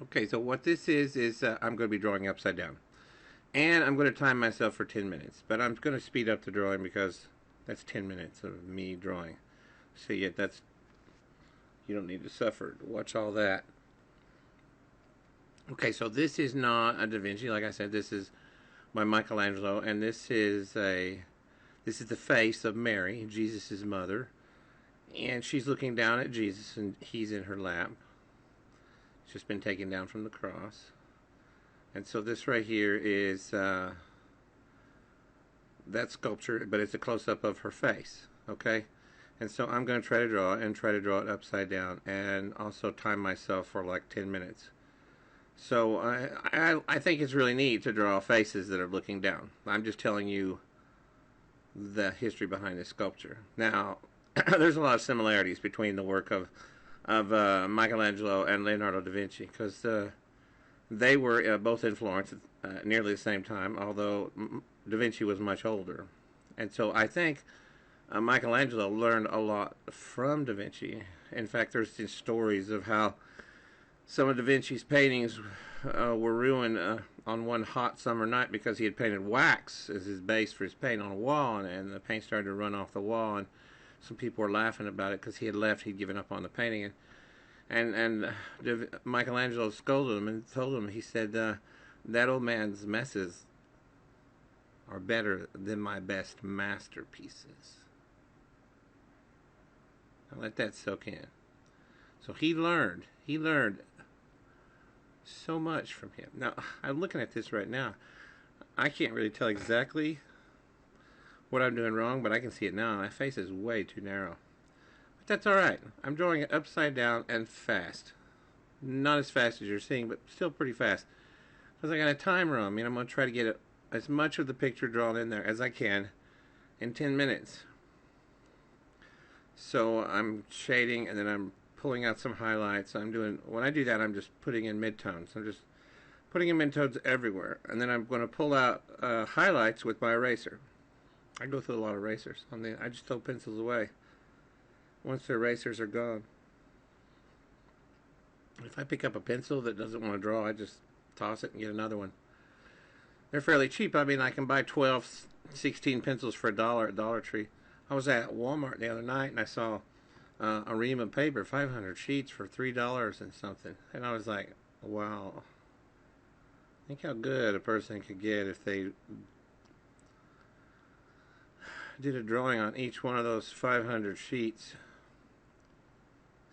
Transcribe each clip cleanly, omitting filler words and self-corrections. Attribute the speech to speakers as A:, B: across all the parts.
A: Okay, so what this is I'm going to be drawing upside down. And I'm going to time myself for 10 minutes. But I'm going to speed up the drawing because that's 10 minutes of me drawing. So yeah, you don't need to suffer to watch all that. Okay, so this is not a Da Vinci. Like I said, this is by Michelangelo. And this is the face of Mary, Jesus' mother. And she's looking down at Jesus and he's in her lap. It's just been taken down from the cross. And so this right here is that sculpture, but it's a close-up of her face, okay? And so I'm going to try to draw it upside down and also time myself for like 10 minutes. So I think it's really neat to draw faces that are looking down. I'm just telling you the history behind this sculpture. Now, there's a lot of similarities between the work of Michelangelo and Leonardo da Vinci because they were both in Florence at nearly the same time, although Da Vinci was much older. And so I think Michelangelo learned a lot from Da Vinci. In fact, there's these stories of how some of Da Vinci's paintings were ruined on one hot summer night because he had painted wax as his base for his paint on a wall, and the paint started to run off the wall, and some people were laughing about it because he had left, he'd given up on the painting, and Michelangelo scolded him and told him, he said, that old man's messes are better than my best masterpieces. Now let that soak in. So he learned so much from him. Now, I'm looking at this right now. I can't really tell exactly what I'm doing wrong, but I can see it now. My face is way too narrow. But that's alright. I'm drawing it upside down and fast. Not as fast as you're seeing, but still pretty fast. Because I got a timer on me, and I'm going to try to get as much of the picture drawn in there as I can in 10 minutes. So I'm shading, and then I'm pulling out some highlights. When I do that, I'm just putting in midtones. I'm just putting in midtones everywhere. And then I'm going to pull out highlights with my eraser. I go through a lot of erasers. I just throw pencils away once the erasers are gone. If I pick up a pencil that doesn't want to draw, I just toss it and get another one. They're fairly cheap. I mean, I can buy 12, 16 pencils for $1 at Dollar Tree. I was at Walmart the other night and I saw a ream of paper, 500 sheets for $3 and something. And I was like, wow. Think how good a person could get if they did a drawing on each one of those 500 sheets.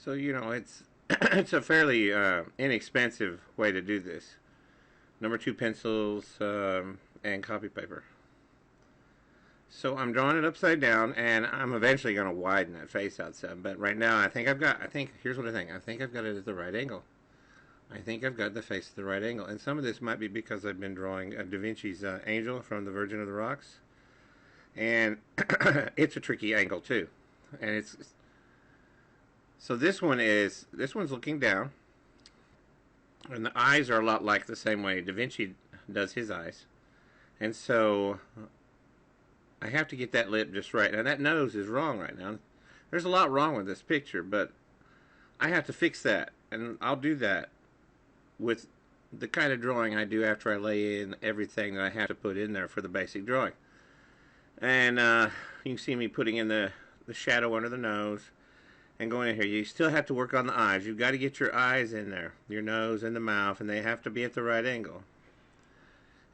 A: So, it's it's a fairly inexpensive way to do this. Number 2 pencils and copy paper. So I'm drawing it upside down, and I'm eventually going to widen that face out some. But right now, here's what I think. I think I've got it at the right angle. I think I've got the face at the right angle. And some of this might be because I've been drawing Da Vinci's Angel from the Virgin of the Rocks. And it's a tricky angle too. And so this one's looking down. And the eyes are a lot like the same way Da Vinci does his eyes. And so I have to get that lip just right. Now that nose is wrong right now. There's a lot wrong with this picture, but I have to fix that. And I'll do that with the kind of drawing I do after I lay in everything that I have to put in there for the basic drawing. And you can see me putting in the shadow under the nose and going in here. You still have to work on the eyes. You've got to get your eyes in there, your nose and the mouth, and they have to be at the right angle.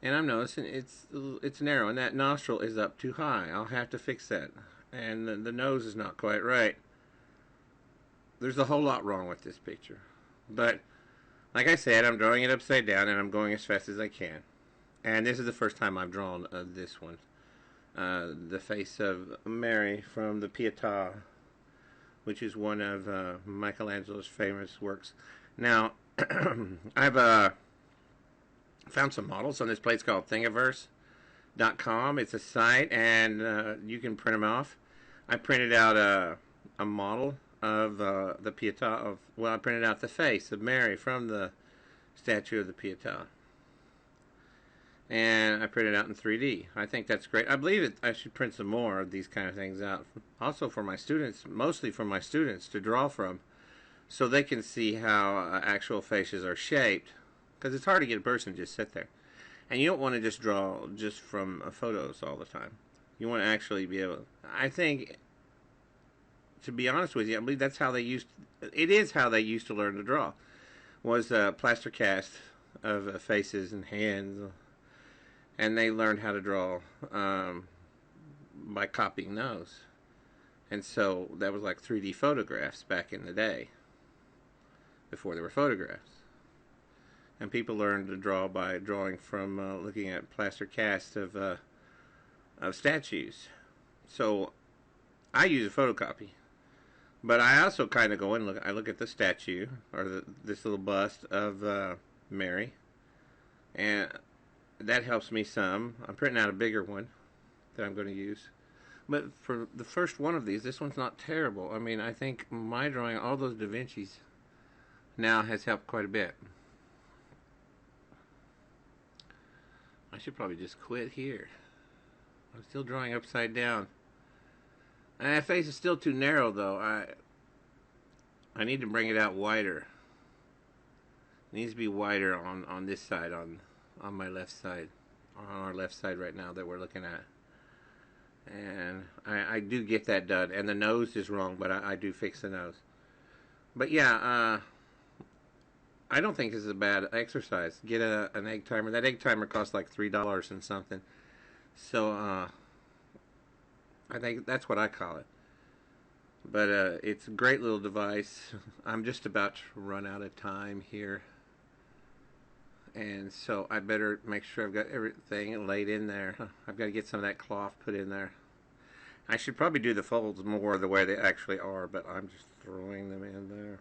A: And I'm noticing it's narrow, and that nostril is up too high. I'll have to fix that. And the nose is not quite right. There's a whole lot wrong with this picture. But, like I said, I'm drawing it upside down, and I'm going as fast as I can. And this is the first time I've drawn this one. The face of Mary from the Pieta, which is one of Michelangelo's famous works. Now, I've found some models on this place called Thingiverse.com. It's a site, and you can print them off. I printed out a model of the Pieta. I printed out the face of Mary from the statue of the Pieta. And I printed it out in 3D. I think that's great. I believe I should print some more of these kind of things out. Also for my students, mostly for my students to draw from, so they can see how actual faces are shaped. Because it's hard to get a person to just sit there. And you don't want to just draw just from photos all the time. You want to actually be able. I think, to be honest with you, I believe that's how they used. It is how they used to learn to draw. Was plaster cast of faces and hands, and they learned how to draw by copying those. And so that was like 3D photographs back in the day, before there were photographs. And people learned to draw by drawing from looking at plaster casts of statues. So I use a photocopy, but I also kind of go and look. I look at the statue or this little bust of Mary, and that helps me some. I'm printing out a bigger one that I'm going to use. But for the first one of these, this one's not terrible. I mean, I think my drawing, all those Da Vinci's, now has helped quite a bit. I should probably just quit here. I'm still drawing upside down. And that face is still too narrow, though. I need to bring it out wider. It needs to be wider on this side, on my left side. On our left side right now that we're looking at. And I do get that done. And the nose is wrong, but I do fix the nose. But yeah, I don't think this is a bad exercise. Get an egg timer. That egg timer costs like $3 and something. So I think that's what I call it. But it's a great little device. I'm just about to run out of time here. And so I better make sure I've got everything laid in there. I've got to get some of that cloth put in there. I should probably do the folds more the way they actually are, but I'm just throwing them in there.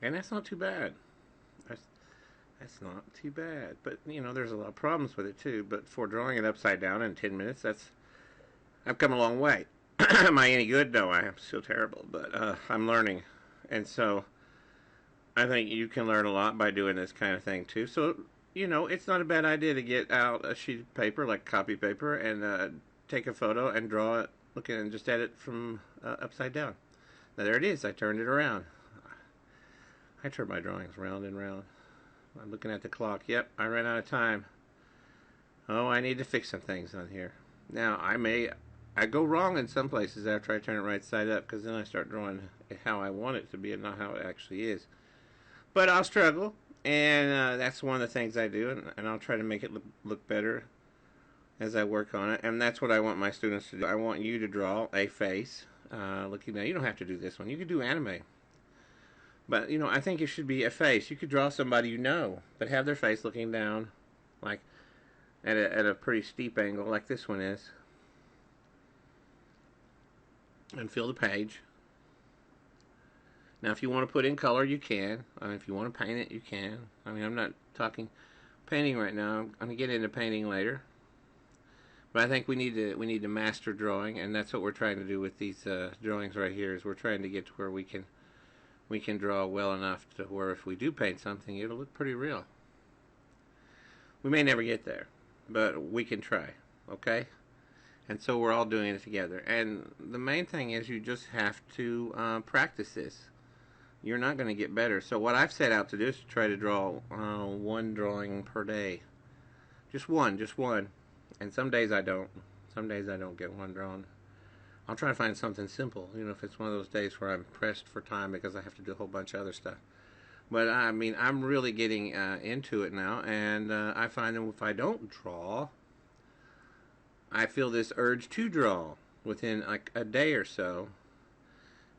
A: And that's not too bad. That's not too bad. But, you know, there's a lot of problems with it, too. But for drawing it upside down in 10 minutes, I've come a long way. Am I any good? No, I am still terrible. But I'm learning. And so I think you can learn a lot by doing this kind of thing, too. So, you know, it's not a bad idea to get out a sheet of paper, like copy paper, and take a photo and draw it, looking and just edit from upside down. Now, there it is. I turned it around. I turn my drawings round and round. I'm looking at the clock. Yep, I ran out of time. Oh, I need to fix some things on here. Now, I go wrong in some places after I turn it right side up, because then I start drawing how I want it to be and not how it actually is. But I'll struggle, and that's one of the things I do, and I'll try to make it look better as I work on it. And that's what I want my students to do. I want you to draw a face. Looking at, you don't have to do this one. You can do anime. But, you know, I think it should be a face. You could draw somebody you know, but have their face looking down, like at a pretty steep angle, like this one is. And fill the page. Now, if you want to put in color, you can. If you want to paint it, you can. I mean, I'm not talking painting right now. I'm going to get into painting later. But I think we need to master drawing, and that's what we're trying to do with these drawings right here. Is we're trying to get to where we can draw well enough to where if we do paint something, it'll look pretty real. We may never get there, but we can try, okay? And so we're all doing it together. And the main thing is you just have to practice this. You're not going to get better. So what I've set out to do is to try to draw one drawing per day. Just one. And some days I don't. Some days I don't get one drawn. I'll try to find something simple, you know, if it's one of those days where I'm pressed for time because I have to do a whole bunch of other stuff. But, I mean, I'm really getting into it now, and I find that if I don't draw, I feel this urge to draw within, like, a day or so,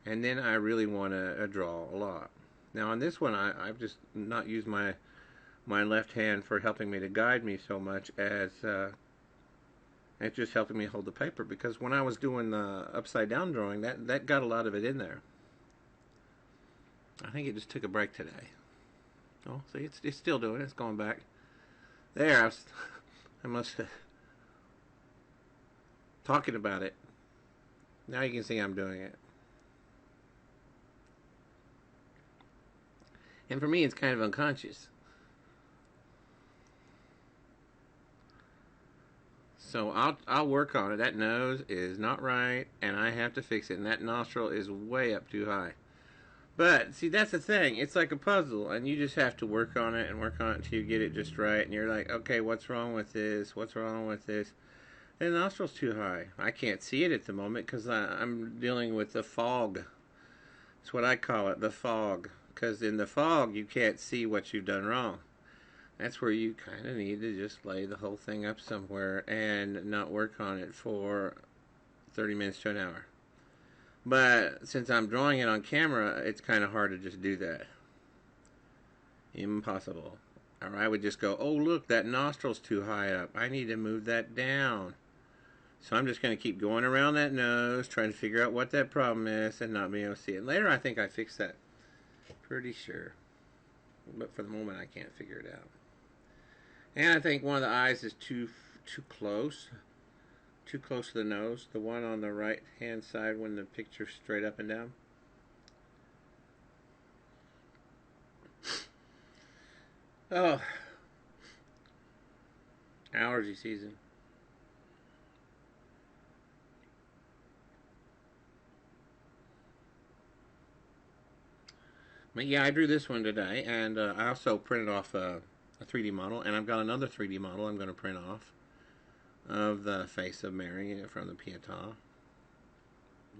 A: and then I really want to draw a lot. Now, on this one, I've just not used my left hand for helping me to guide me so much as... it's just helping me hold the paper, because when I was doing the upside down drawing, that got a lot of it in there. I think it just took a break today. Oh, see, it's still doing it. It's going back. There, I must have talking about it. Now you can see I'm doing it. And for me, it's kind of unconscious. So I'll work on it. That nose is not right, and I have to fix it. And that nostril is way up too high. But see, that's the thing. It's like a puzzle, and you just have to work on it and work on it until you get it just right. And you're like, okay, what's wrong with this? What's wrong with this? The nostril's too high. I can't see it at the moment because I'm dealing with the fog. That's what I call it, the fog. Because in the fog, you can't see what you've done wrong. That's where you kind of need to just lay the whole thing up somewhere and not work on it for 30 minutes to an hour. But since I'm drawing it on camera, it's kind of hard to just do that. Impossible. Or I would just go, oh look, that nostril's too high up. I need to move that down. So I'm just going to keep going around that nose, trying to figure out what that problem is and not being able to see it. Later I think I fixed that. Pretty sure. But for the moment I can't figure it out. And I think one of the eyes is too close. Too close to the nose. The one on the right hand side when the picture's straight up and down. Oh. Allergy season. But yeah, I drew this one today, and I also printed off a 3D model, and I've got another 3D model I'm going to print off of the face of Mary from the Pieta.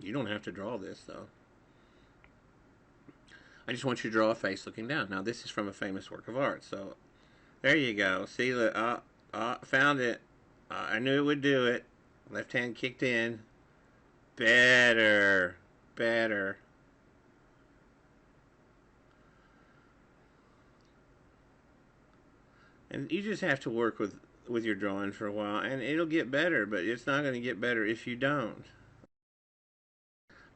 A: You don't have to draw this, though. I just want you to draw a face looking down. Now, this is from a famous work of art, so there you go. See, look, found it. I knew it would do it. Left hand kicked in. Better. Better. And you just have to work with your drawing for a while, and it'll get better, but it's not going to get better if you don't.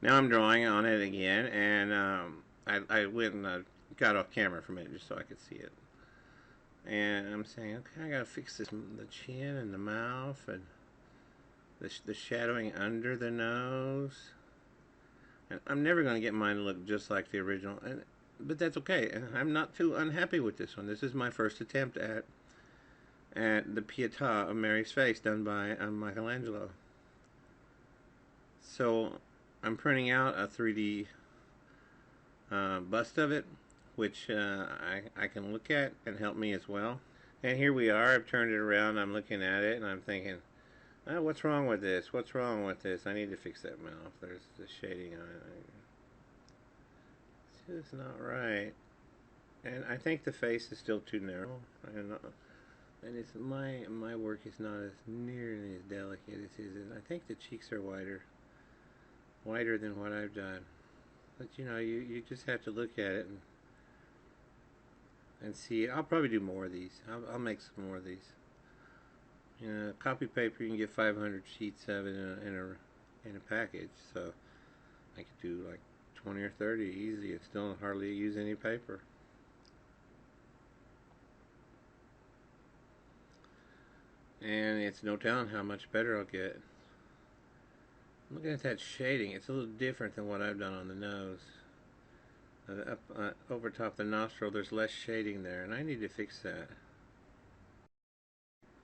A: Now I'm drawing on it again, and I went and got off camera for a minute just so I could see it. And I'm saying, okay, I got to fix this, the chin and the mouth, and the shadowing under the nose. And I'm never going to get mine to look just like the original, but that's okay. And I'm not too unhappy with this one. This is my first attempt at the Pieta of Mary's face done by Michelangelo. So I'm printing out a 3D bust of it, which I can look at and help me as well. And here we are. I've turned it around. I'm looking at it, and I'm thinking, oh, what's wrong with this? What's wrong with this? I need to fix that mouth. There's the shading on it. It's just not right. And I think the face is still too narrow. And it's my work is not as nearly as delicate as his. I think the cheeks are wider than what I've done. But you know, you just have to look at it and see. I'll probably do more of these. I'll make some more of these. You know, copy paper, you can get 500 sheets of it in a package. So I could do like 20 or 30 easy and still hardly use any paper. And it's no telling how much better I'll get. Looking at that shading, it's a little different than what I've done on the nose. Over top the nostril, there's less shading there, and I need to fix that.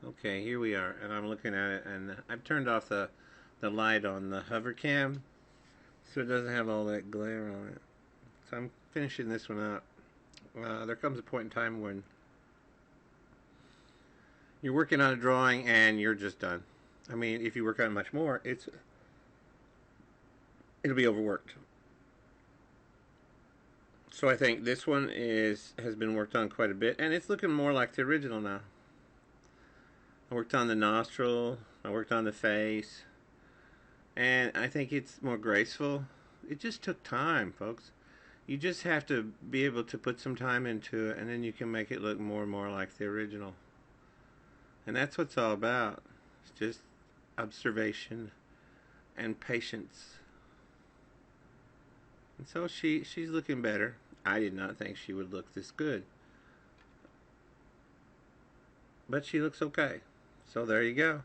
A: Okay, here we are, and I'm looking at it, and I've turned off the light on the hover cam, so it doesn't have all that glare on it. So I'm finishing this one up. There comes a point in time when you're working on a drawing and you're just done. I mean, if you work on it much more, it'll be overworked. So I think this one has been worked on quite a bit, and it's looking more like the original now. I worked on the nostril, I worked on the face, and I think it's more graceful. It just took time, folks. You just have to be able to put some time into it, and then you can make it look more and more like the original. And that's what it's all about. It's just observation and patience. And so she's looking better. I did not think she would look this good. But she looks okay. So there you go.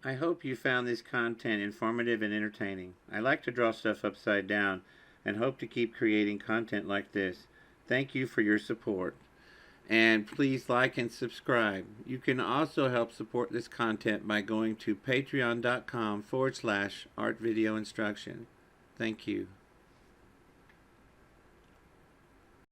A: I hope you found this content informative and entertaining. I like to draw stuff upside down and hope to keep creating content like this. Thank you for your support. And please like and subscribe. You can also help support this content by going to patreon.com/art video instruction. Thank you.